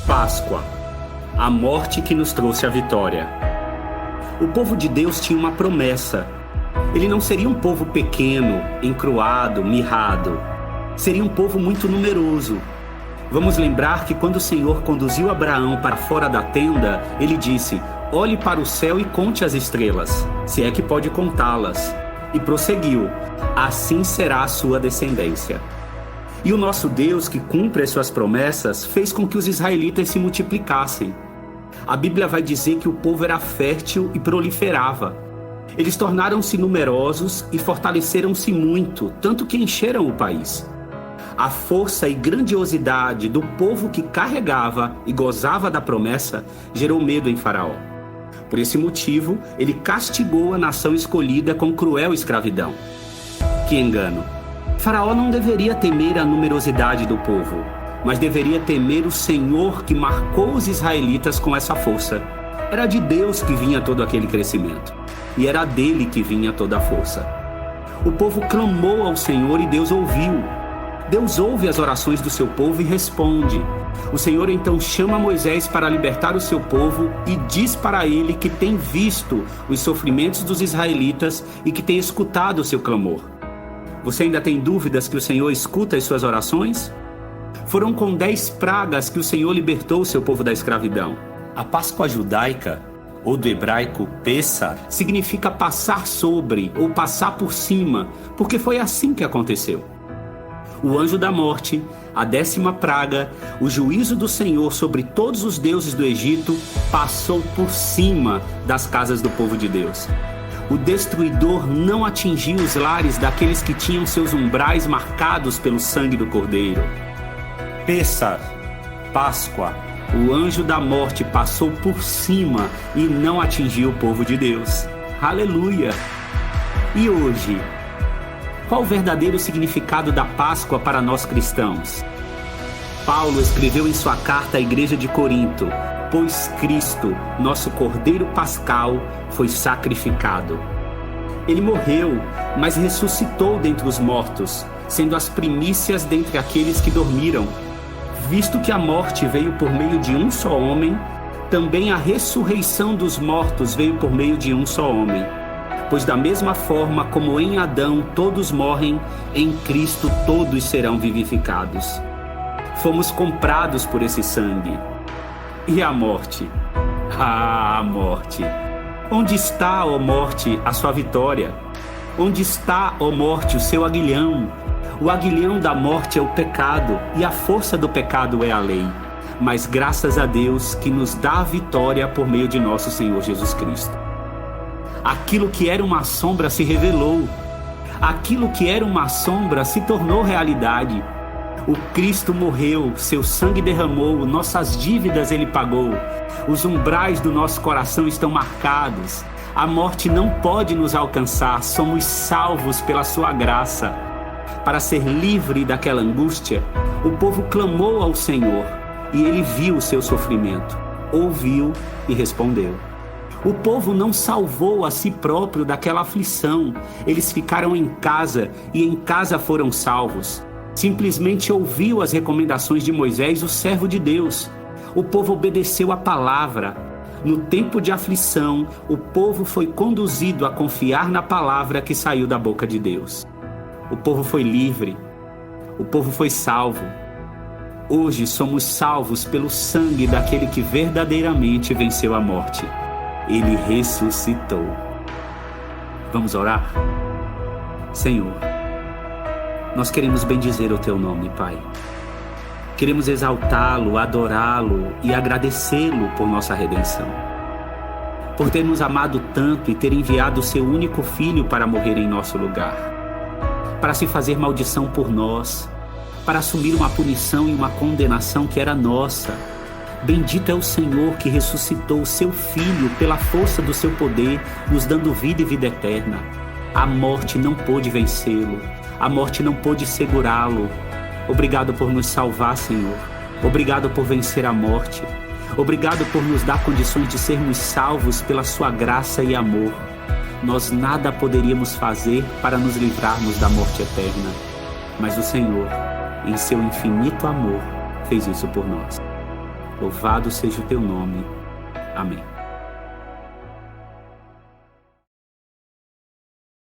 Páscoa, a morte que nos trouxe a vitória. O povo de Deus tinha uma promessa. Ele não seria um povo pequeno, encruado, mirrado. Seria um povo muito numeroso. Vamos lembrar que quando o Senhor conduziu Abraão para fora da tenda, ele disse: olhe para o céu e conte as estrelas, se é que pode contá-las. E prosseguiu: assim será a sua descendência. E o nosso Deus, que cumpre as suas promessas, fez com que os israelitas se multiplicassem. A Bíblia vai dizer que o povo era fértil e proliferava. Eles tornaram-se numerosos e fortaleceram-se muito, tanto que encheram o país. A força e grandiosidade do povo que carregava e gozava da promessa gerou medo em Faraó. Por esse motivo, ele castigou a nação escolhida com cruel escravidão. Que engano! Faraó não deveria temer a numerosidade do povo, mas deveria temer o Senhor que marcou os israelitas com essa força. Era de Deus que vinha todo aquele crescimento, e era dele que vinha toda a força. O povo clamou ao Senhor e Deus ouviu. Deus ouve as orações do seu povo e responde. O Senhor então chama Moisés para libertar o seu povo e diz para ele que tem visto os sofrimentos dos israelitas e que tem escutado o seu clamor. Você ainda tem dúvidas que o Senhor escuta as suas orações? Foram com 10 pragas que o Senhor libertou o seu povo da escravidão. A Páscoa judaica, ou do hebraico Pessah, significa passar sobre ou passar por cima, porque foi assim que aconteceu. O anjo da morte, a 10ª praga, o juízo do Senhor sobre todos os deuses do Egito, passou por cima das casas do povo de Deus. O destruidor não atingiu os lares daqueles que tinham seus umbrais marcados pelo sangue do Cordeiro. Pessah, Páscoa, o anjo da morte passou por cima e não atingiu o povo de Deus. Aleluia! E hoje, qual o verdadeiro significado da Páscoa para nós cristãos? Paulo escreveu em sua carta à igreja de Corinto: pois Cristo, nosso Cordeiro Pascal, foi sacrificado. Ele morreu, mas ressuscitou dentre os mortos, sendo as primícias dentre aqueles que dormiram. Visto que a morte veio por meio de um só homem, também a ressurreição dos mortos veio por meio de um só homem. Pois da mesma forma como em Adão todos morrem, em Cristo todos serão vivificados. Fomos comprados por esse sangue. E a morte? Ah, a morte! Onde está, ó morte, a sua vitória? Onde está, ó morte, o seu aguilhão? O aguilhão da morte é o pecado, e a força do pecado é a lei. Mas graças a Deus que nos dá a vitória por meio de nosso Senhor Jesus Cristo. Aquilo que era uma sombra se revelou. Aquilo que era uma sombra se tornou realidade. O Cristo morreu, seu sangue derramou, nossas dívidas ele pagou. Os umbrais do nosso coração estão marcados. A morte não pode nos alcançar, somos salvos pela sua graça. Para ser livre daquela angústia, o povo clamou ao Senhor e ele viu o seu sofrimento, ouviu e respondeu. O povo não salvou a si próprio daquela aflição, eles ficaram em casa e em casa foram salvos. Simplesmente ouviu as recomendações de Moisés, o servo de Deus. O povo obedeceu a palavra. No tempo de aflição, o povo foi conduzido a confiar na palavra que saiu da boca de Deus. O povo foi livre. O povo foi salvo. Hoje somos salvos pelo sangue daquele que verdadeiramente venceu a morte. Ele ressuscitou. Vamos orar? Senhor, nós queremos bendizer o Teu nome, Pai. Queremos exaltá-lo, adorá-lo e agradecê-lo por nossa redenção. Por ter nos amado tanto e ter enviado o Seu único Filho para morrer em nosso lugar. Para se fazer maldição por nós. Para assumir uma punição e uma condenação que era nossa. Bendito é o Senhor que ressuscitou o Seu Filho pela força do Seu poder, nos dando vida e vida eterna. A morte não pôde vencê-lo. A morte não pôde segurá-lo. Obrigado por nos salvar, Senhor. Obrigado por vencer a morte. Obrigado por nos dar condições de sermos salvos pela Sua graça e amor. Nós nada poderíamos fazer para nos livrarmos da morte eterna. Mas o Senhor, em Seu infinito amor, fez isso por nós. Louvado seja o teu nome. Amém.